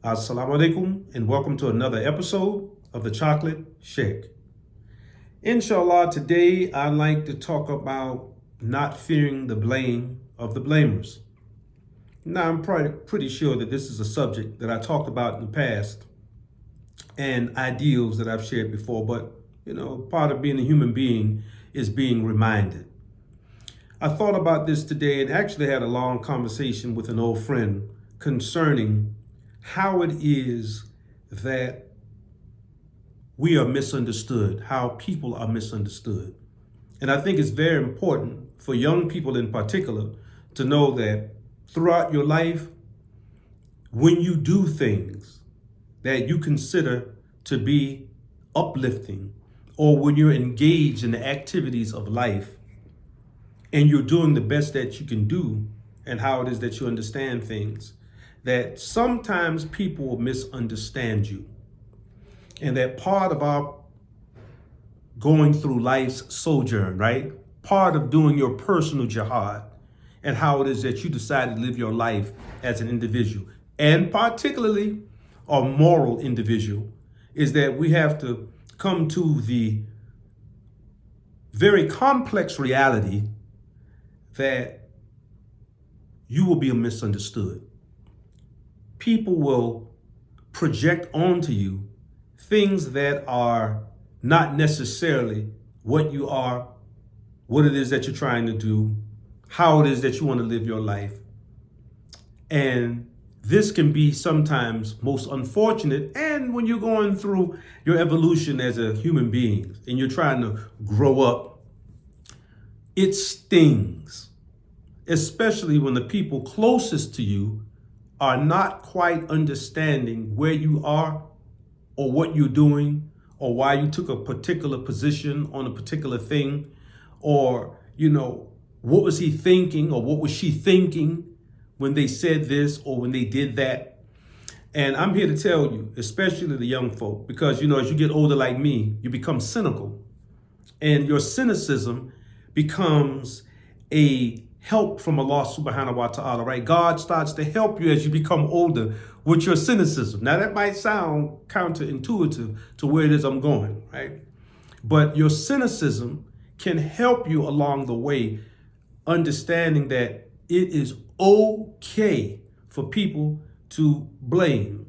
Assalamu alaikum and welcome to another episode of the Chocolate Shake. Inshallah, today I'd like to talk about not fearing the blame of the blamers. Now, I'm pretty sure that this is a subject that I talked about in the past and ideals that I've shared before, but part of being a human being is being reminded. I thought about this today and actually had a long conversation with an old friend concerning how it is that we are misunderstood, how people are misunderstood. And I think it's very important for young people in particular to know that throughout your life, when you do things that you consider to be uplifting, or when you're engaged in the activities of life and you're doing the best that you can do and how it is that you understand things, that sometimes people will misunderstand you. And that part of our going through life's sojourn, right? Part of doing your personal jihad and how it is that you decide to live your life as an individual, and particularly a moral individual, is that we have to come to the very complex reality that you will be misunderstood. People will project onto you things that are not necessarily what you are, what it is that you're trying to do, how it is that you want to live your life. And this can be sometimes most unfortunate. And when you're going through your evolution as a human being and you're trying to grow up, it stings, especially when the people closest to you are not quite understanding where you are or what you're doing or why you took a particular position on a particular thing, or, what was he thinking or what was she thinking when they said this or when they did that. And I'm here to tell you, especially the young folk, because, as you get older like me, you become cynical, and your cynicism becomes a help from Allah subhanahu wa ta'ala, right? God starts to help you as you become older with your cynicism. Now that might sound counterintuitive to where it is I'm going, right? But your cynicism can help you along the way, understanding that it is okay for people to blame.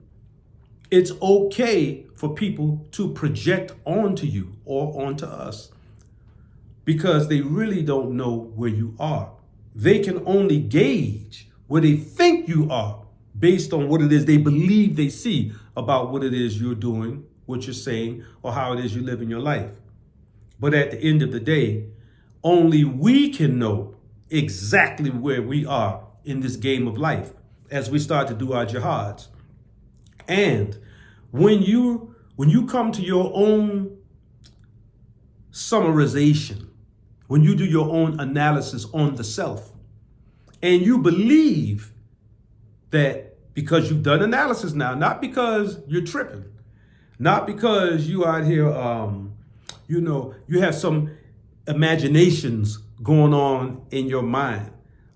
It's okay for people to project onto you or onto us because they really don't know where you are. They can only gauge where they think you are based on what it is they believe they see about what it is you're doing, what you're saying, or how it is you live in your life. But at the end of the day, only we can know exactly where we are in this game of life as we start to do our jihads. And when you come to your own summarization, when you do your own analysis on the self, and you believe that because you've done analysis now, not because you're tripping, not because you out here, you have some imaginations going on in your mind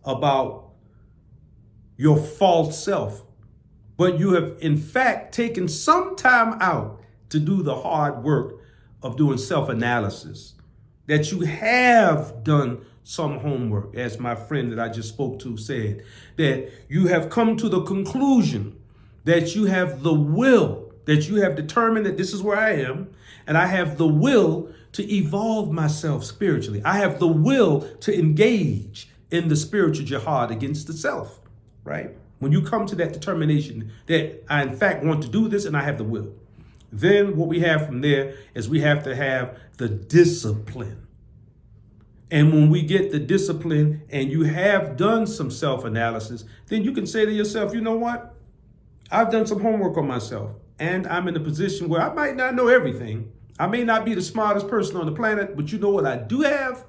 about your false self, but you have in fact taken some time out to do the hard work of doing self-analysis, that you have done some homework, as my friend that I just spoke to said, that you have come to the conclusion that you have the will, that you have determined that this is where I am, and I have the will to evolve myself spiritually. I have the will to engage in the spiritual jihad against the self, right? When you come to that determination that I in fact want to do this and I have the will, then what we have from there is we have to have the discipline. And when we get the discipline and you have done some self-analysis, then you can say to yourself, you know what? I've done some homework on myself and I'm in a position where I might not know everything. I may not be the smartest person on the planet, but you know what I do have?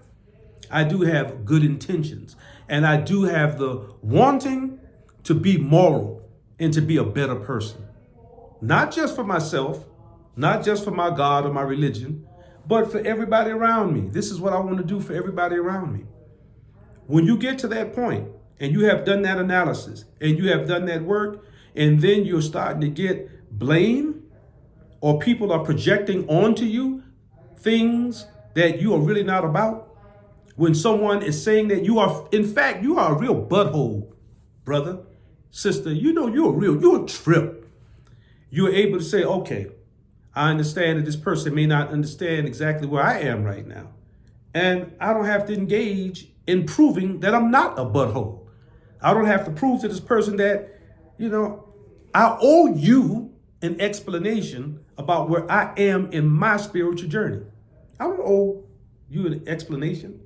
I do have good intentions, and I do have the wanting to be moral and to be a better person. Not just for myself, not just for my God or my religion, but for everybody around me. This is what I want to do for everybody around me. When you get to that point and you have done that analysis and you have done that work, and then you're starting to get blame, or people are projecting onto you things that you are really not about. When someone is saying that you are, in fact, you are a real butthole, brother, sister, you're a trip. You're able to say, okay, I understand that this person may not understand exactly where I am right now. And I don't have to engage in proving that I'm not a butthole. I don't have to prove to this person that, I owe you an explanation about where I am in my spiritual journey. I don't owe you an explanation.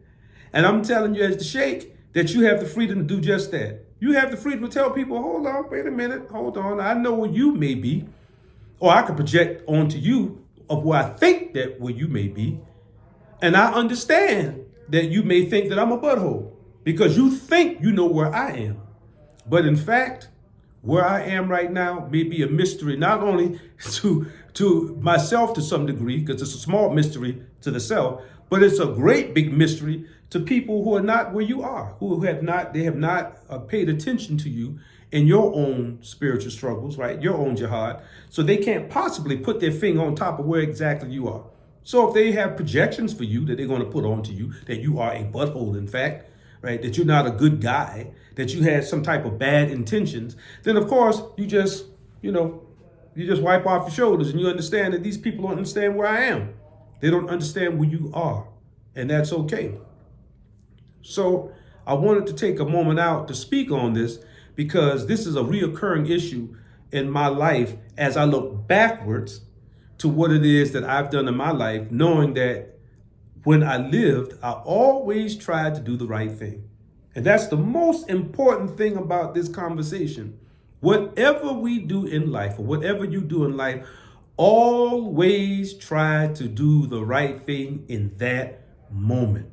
And I'm telling you as the sheikh that you have the freedom to do just that. You have the freedom to tell people, hold on, wait a minute, hold on. I know where you may be, or I can project onto you of where I think that where you may be. And I understand that you may think that I'm a butthole because you think you know where I am. But in fact, where I am right now may be a mystery, not only to myself to some degree, because it's a small mystery to the self, but it's a great big mystery to people who are not where you are, they have not paid attention to you in your own spiritual struggles, right? Your own jihad. So they can't possibly put their finger on top of where exactly you are. So if they have projections for you that they're going to put onto you, that you are a butthole, in fact, right, that you're not a good guy, that you had some type of bad intentions, then of course you just wipe off your shoulders and you understand that these people don't understand where I am. They don't understand where you are, and that's okay. So I wanted to take a moment out to speak on this because this is a reoccurring issue in my life as I look backwards to what it is that I've done in my life, knowing that when I lived, I always tried to do the right thing. And that's the most important thing about this conversation. Whatever we do in life, or whatever you do in life, always try to do the right thing in that moment.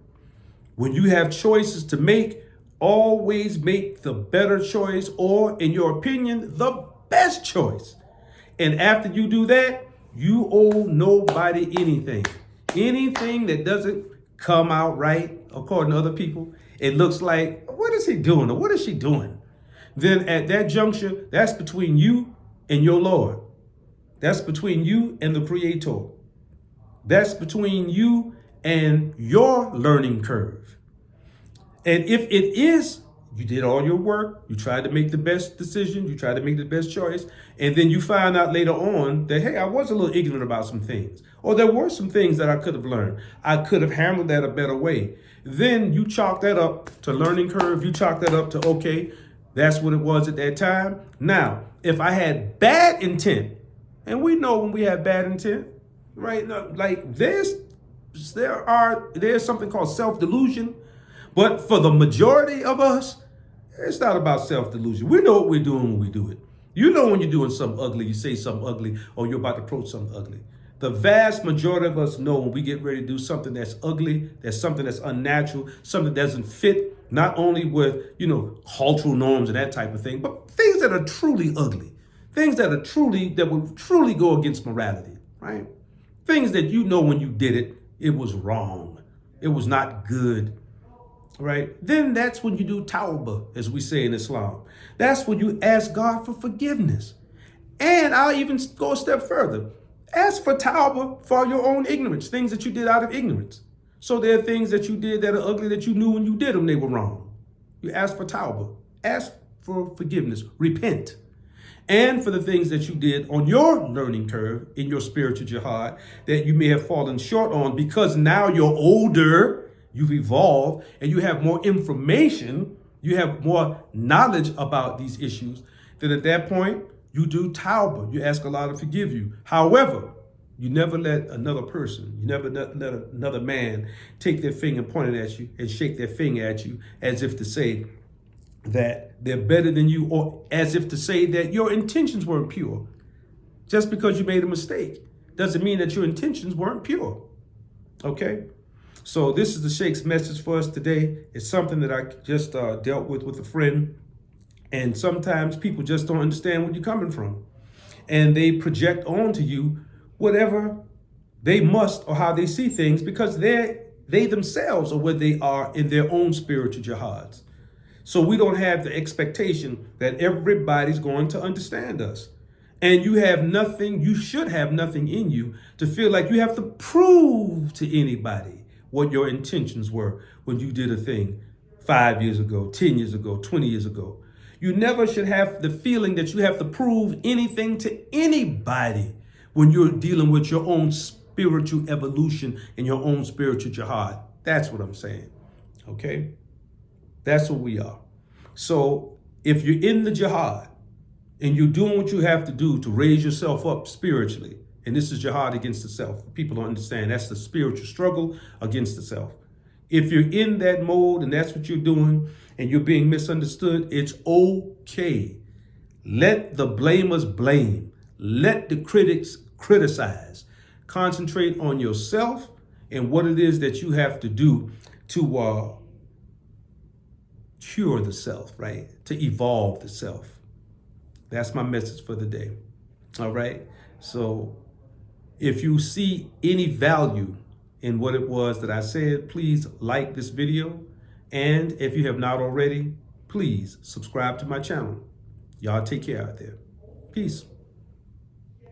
When you have choices to make, always make the better choice, or in your opinion, the best choice. And after you do that, you owe nobody anything. Anything that doesn't come out right, according to other people, it looks like, what is he doing or what is she doing? Then at that juncture, that's between you and your Lord. That's between you and the Creator. That's between you and your learning curve. And if it is, you did all your work, you tried to make the best decision, you tried to make the best choice, and then you find out later on that, hey, I was a little ignorant about some things, or there were some things that I could have learned. I could have handled that a better way. Then you chalk that up to learning curve, you chalk that up to, okay, that's what it was at that time. Now, if I had bad intent, and we know when we have bad intent, right? Like there's something called self-delusion, but for the majority of us, it's not about self-delusion. We know what we're doing when we do it. You know when you're doing something ugly, you say something ugly, or you're about to approach something ugly. The vast majority of us know when we get ready to do something that's ugly, that's something that's unnatural, something that doesn't fit not only with, cultural norms and that type of thing, but things that are truly ugly, things that would truly go against morality, right? Things that when you did it, it was wrong. It was not good. Right? Then that's when you do tawbah, as we say in Islam. That's when you ask God for forgiveness. And I'll even go a step further. Ask for tawbah for your own ignorance, things that you did out of ignorance. So there are things that you did that are ugly that you knew when you did them, they were wrong. You ask for tawbah. Ask for forgiveness. Repent. And for the things that you did on your learning curve in your spiritual jihad that you may have fallen short on because now you're older, you've evolved, and you have more information, you have more knowledge about these issues, then at that point, you do tawbah. You ask Allah to forgive you. However, you never let another person, you never let another man take their finger pointed at you and shake their finger at you as if to say that they're better than you, or as if to say that your intentions weren't pure. Just because you made a mistake doesn't mean that your intentions weren't pure. Okay? So this is the Sheikh's message for us today. It's something that I just dealt with a friend. And sometimes people just don't understand where you're coming from. And they project onto you whatever they must or how they see things because they themselves are where they are in their own spiritual jihads. So we don't have the expectation that everybody's going to understand us. And you have nothing, you should have nothing in you to feel like you have to prove to anybody what your intentions were when you did a thing 5 years ago, 10 years ago, 20 years ago. You never should have the feeling that you have to prove anything to anybody when you're dealing with your own spiritual evolution and your own spiritual jihad. That's what I'm saying. Okay? That's what we are. So if you're in the jihad and you're doing what you have to do to raise yourself up spiritually, and this is jihad against the self. People don't understand that's the spiritual struggle against the self. If you're in that mode and that's what you're doing and you're being misunderstood, it's okay. Let the blamers blame. Let the critics criticize. Concentrate on yourself and what it is that you have to do to cure the self, right? To evolve the self. That's my message for the day. All right. So if you see any value in what it was that I said, please like this video. And if you have not already, please subscribe to my channel. Y'all take care out there. Peace.